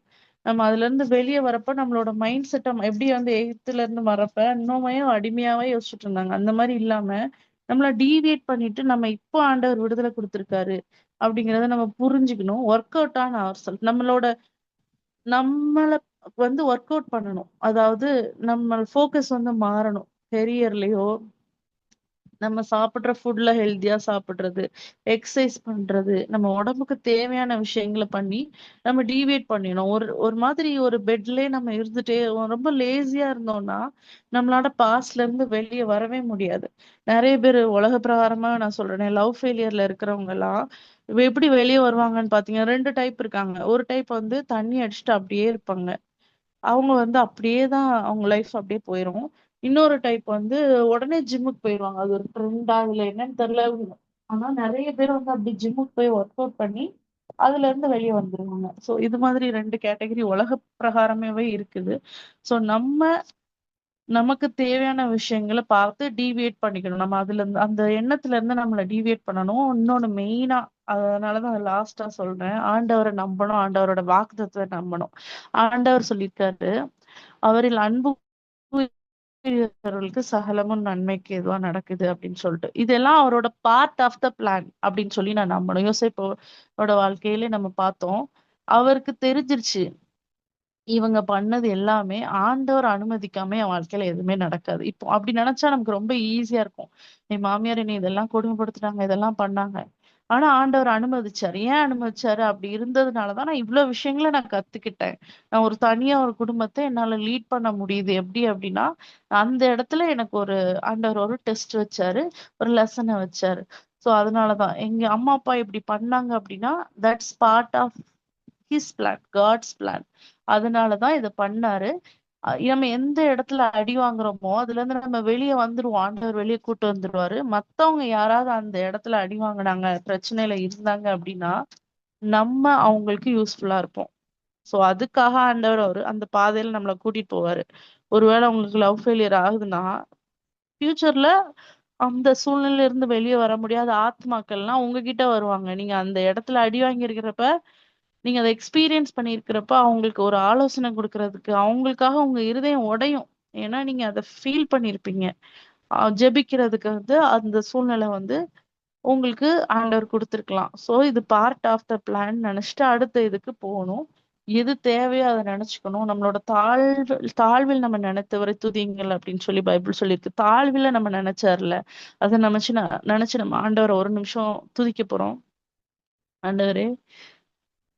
நம்ம அதுலருந்து வெளிய வரப்ப நம்மளோட மைண்ட் செட்ட எப்டி வந்து எகிப்துலருந்து வரப்ப இன்னுமையும் அடிமையாவே யோசிச்சுட்டு இருந்தாங்க. அந்த மாரி இல்லாம, நம்மள டீவியேட் பண்ணிட்டு நம்ம இப்போ ஆண்டவர் விடுதலை குடுத்துருக்காரு. அப்டிங்கிறத நம்ம புரிஞ்சுக்கணும். Work out on our self. நம்மள வந்து வொர்க் அவுட் பண்ணணும். அதாவது நம்ம ஃபோக்கஸ் வந்து மாறணும். கெரியர்லயோ, நம்ம சாப்பிடுற ஃபுட்ல ஹெல்த்தியா சாப்பிடுறது, எக்சர்சைஸ் பண்றது, நம்ம உடம்புக்கு தேவையான விஷயங்கள பண்ணி, நம்ம டீவியேட் பண்ணிடணும். ஒரு ஒரு மாதிரி ஒரு பெட்லயே நம்ம இருந்துட்டே ரொம்ப லேசியா இருந்தோம்னா, நம்மளால பாஸ்ட்ல இருந்து வெளிய வரவே முடியாது. நெறைய பேரு உலக பிரகாரமா நான் சொல்றேனே, லவ் ஃபெயிலியர்ல இருக்கிறவங்கலாம், எப்படி வெளிய வருவாங்கன்னு பார்த்தீங்கன்னா, 2 டைப் இருக்காங்க. ஒரு டைப் வந்து தண்ணி அடிச்சுட்டு அப்படியே இருப்பாங்க. அவங்க வந்து அப்படியே தான் அவங்க லைஃப் அப்படியே போயிரும். இன்னொரு டைப் வந்து உடனே ஜிம்முக்கு போயிருவாங்க. அது ஒரு ட்ரெண்டா இல்ல என்னன்னு தெரியல. ஆனா நெறைய பேர் வந்து அப்படி ஜிம்முக்கு போய் ஒர்க் அவுட் பண்ணி அதுல இருந்து வெளிய வந்துருவாங்க. சோ இது மாதிரி 2 கேட்டகரி உலக பிரகாரமாவே இருக்குது. சோ நமக்கு தேவையான விஷயங்கள பார்த்து டீவியேட் பண்ணிக்கணும். நம்ம அதுலருந்து அந்த எண்ணத்துல இருந்து நம்மள டீவியேட் பண்ணணும். இன்னொன்னு மெயினா அதனாலதான் லாஸ்ட்டா சொல்றேன். ஆண்டவர நம்பணும். ஆண்டவரோட வாக்குத்தத்தத்த நம்பணும். ஆண்டவர் சொல்லியிருக்காரு, அவரில் அன்பு கூறுகிறவர்களுக்கு சகலமும் நன்மைக்கு ஏதுவா நடக்குது அப்படின்னு சொல்லிட்டு. இதெல்லாம் அவரோட பார்ட் ஆஃப் த பிளான் அப்படின்னு சொல்லி நான் நம்பணும். யோசேப்போட வாழ்க்கையிலே நம்ம பார்த்தோம். அவருக்கு தெரிஞ்சிருச்சு. இவங்க பண்ணது எல்லாமே ஆண்டவர் அனுமதிக்காம என் வாழ்க்கையில எதுவுமே நடக்காது. இப்போ அப்படி நினைச்சா நமக்கு ரொம்ப ஈஸியா இருக்கும். என் மாமியார் என்னை இதெல்லாம் கொடுமைப்படுத்துனாங்க, இதெல்லாம் பண்ணாங்க. ஆனா ஆண்டவர் அனுமதிச்சாரு. ஏன் அனுமதிச்சாரு? அப்படி இருந்ததுனாலதான் நான் இவ்வளவு விஷயங்கள நான் கத்துக்கிட்டேன். நான் ஒரு தனியா ஒரு குடும்பத்தை என்னால லீட் பண்ண முடியுது. எப்படி அப்படின்னா, அந்த இடத்துல எனக்கு ஒரு ஆண்டவர் ஒரு டெஸ்ட் வச்சாரு. ஒரு லெசன வச்சாரு. சோ அதனாலதான் எங்க அம்மா அப்பா இப்படி பண்ணாங்க அப்படின்னா, that's part of his plan, God's plan. அதனாலதான் இத பண்ணாரு. நம்ம எந்த இடத்துல அடி வாங்குறோமோ, அதுலருந்து நம்ம வெளிய வந்துருவோம். ஆண்டவர் வெளிய கூட்டு வந்துருவாரு. மத்தவங்க யாராவது அந்த இடத்துல அடி வாங்குனாங்க, பிரச்சனையில இருந்தாங்க அப்படின்னா, நம்ம அவங்களுக்கு யூஸ்ஃபுல்லா இருப்போம். சோ அதுக்காக ஆண்டவர் அவரு அந்த பாதையில நம்மள கூட்டிட்டு போவாரு. ஒருவேளை உங்களுக்கு லவ் ஃபெயிலியர் ஆகுதுன்னா, ஃபியூச்சர்ல அந்த சூழ்நிலையில இருந்து வெளிய வர முடியாத ஆத்மாக்கள்லாம் உங்ககிட்ட வருவாங்க. நீங்க அந்த இடத்துல அடி வாங்கியிருக்கிறப்ப நீங்க அத எக்ஸ்பீரியன்ஸ் பண்ணியிருக்கிறப்ப, அவங்களுக்கு ஒரு ஆலோசனை குடுக்குறதுக்கு, அவங்களுக்காக உங்க இருதயம் உடையும். ஏன்னா, நீங்க அத ஃபீல் பண்ணியிருப்பீங்க. ஜெபிக்கிறதுக்கு வந்து அந்த சூழ்நிலை வந்து உங்களுக்கு ஆண்டவர் குடுத்திருக்கலாம். சோ இது பார்ட் ஆஃப் த பிளான் நெனச்சுட்டு அடுத்த இதுக்கு போணும். எது தேவையோ அத நெனச்சுக்கணும். நம்மளோட தாழ்வில் நம்ம நினைத்தவரை துதியுங்கள் அப்படின்னு சொல்லி பைபிள் சொல்லியிருக்கு. தாழ்வில நம்ம நெனச்சார்ல, அத நெனச்சு நம்ம ஆண்டவர ஒரு நிமிஷம் துதிக்க போறோம். ஆண்டவரே,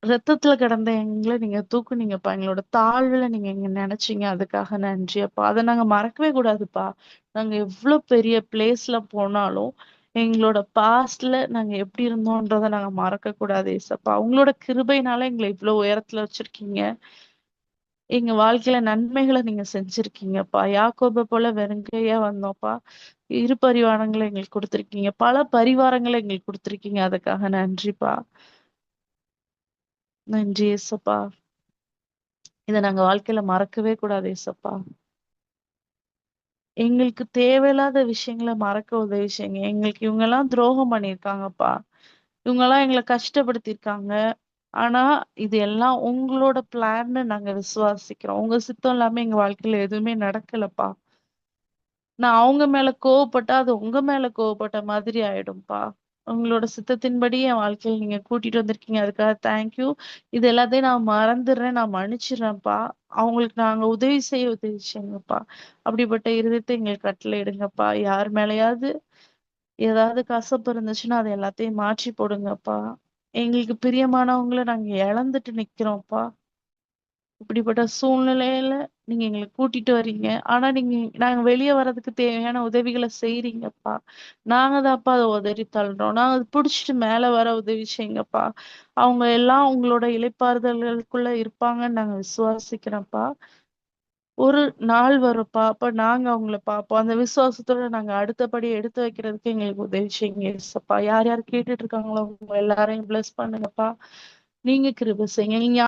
ரத்தத்துல கிடந்த எங்கள நீங்க தூக்குனீங்கப்பா. எங்களோட தாழ்வுல நீங்க எங்க நினைச்சீங்க. அதுக்காக நன்றி அப்பா. அத நாங்க மறக்கவே கூடாதுப்பா. நாங்க எவ்ளோ பெரிய பிளேஸ்ல போனாலும், எங்களோட பாஸ்ட்ல நாங்க எப்படி இருந்தோன்றத நாங்க மறக்கக் கூடாது ஏசப்பா. உங்களோட கிருபையினால எங்கள இவ்ளோ உயரத்துல வச்சிருக்கீங்க. எங்க வாழ்க்கையில நன்மைகள நீங்க செஞ்சிருக்கீங்கப்பா. யாக்கோப போல வெறுங்கையா வந்தோம்ப்பா. இரு பரிவாரங்கள எங்களுக்கு குடுத்திருக்கீங்க. பல பரிவாரங்கள எங்களுக்கு குடுத்திருக்கீங்க. அதுக்காக நன்றிப்பா. நன்றி ஏசப்பா. இத நாங்க வாழ்க்கையில மறக்கவே கூடாது ஏசப்பா. எங்களுக்கு தேவையில்லாத விஷயங்கள மறக்க உதவி செய்யுங்க. எங்களுக்கு இவங்கலாம் துரோகம் பண்ணியிருக்காங்கப்பா. இவங்கலாம் எங்கள கஷ்டப்படுத்தியிருக்காங்க. ஆனா, இது எல்லாம் உங்களோட பிளான்னு நாங்க விசுவாசிக்கிறோம். உங்க சித்தம் இல்லாம எங்க வாழ்க்கையில எதுவுமே நடக்கலப்பா. நான் அவங்க மேல கோவப்பட்டா, அது உங்க மேல கோவப்பட்ட மாதிரி ஆயிடும்பா. உங்களோட சித்தத்தின்படி என் வாழ்க்கையில நீங்க கூட்டிட்டு வந்திருக்கீங்க. அதுக்காக தேங்க்யூ. இது எல்லாத்தையும் நான் மறந்துடுறேன். நான் மன்னிச்சிடுறேன்ப்பா. அவங்களுக்கு நாங்க உதவி செய்யுங்கப்பா. அப்படிப்பட்ட இருதயத்தை எங்களுக்கு கட்டளையிடுங்கப்பா. யார் மேலயாவது ஏதாவது கசப்பு இருந்துச்சுன்னா, அது எல்லாத்தையும் மாற்றி போடுங்கப்பா. எங்களுக்கு பிரியமானவங்கள நாங்க இழந்துட்டு நிக்கிறோம்ப்பா. இப்படிப்பட்ட சூழ்நிலையில நீங்க எங்கள கூட்டிட்டு வர்றீங்க. ஆனா நாங்க வெளிய வர்றதுக்கு தேவையான உதவிகள செய்றீங்கப்பா. நாங்க தான்ப்பா அத உதறி தள்றோம். நாங்க அத புடிச்சுட்டு மேல வர உதவி செய்யுங்கப்பா. அவங்க எல்லாம் உங்களோட இளைப்பாறுதல்களுக்குள்ள இருப்பாங்கன்னு நாங்க விசுவாசிக்கிறோம்ப்பா. ஒரு நாள் வரும்ப்பா. அப்ப நாங்க அவங்கள பார்ப்போம். அந்த விசுவாசத்தோட நாங்க அடுத்த படி எடுத்து வைக்கிறதுக்கு எங்களுக்கு உதவி செய்யுங்க ஏசப்பா. யார் யார் கேட்டுட்டு இருக்காங்களோ அவங்க எல்லாரையும் பிளஸ் பண்ணுங்கப்பா. நீங்க கிருபை செய்யுங்க. நீங்க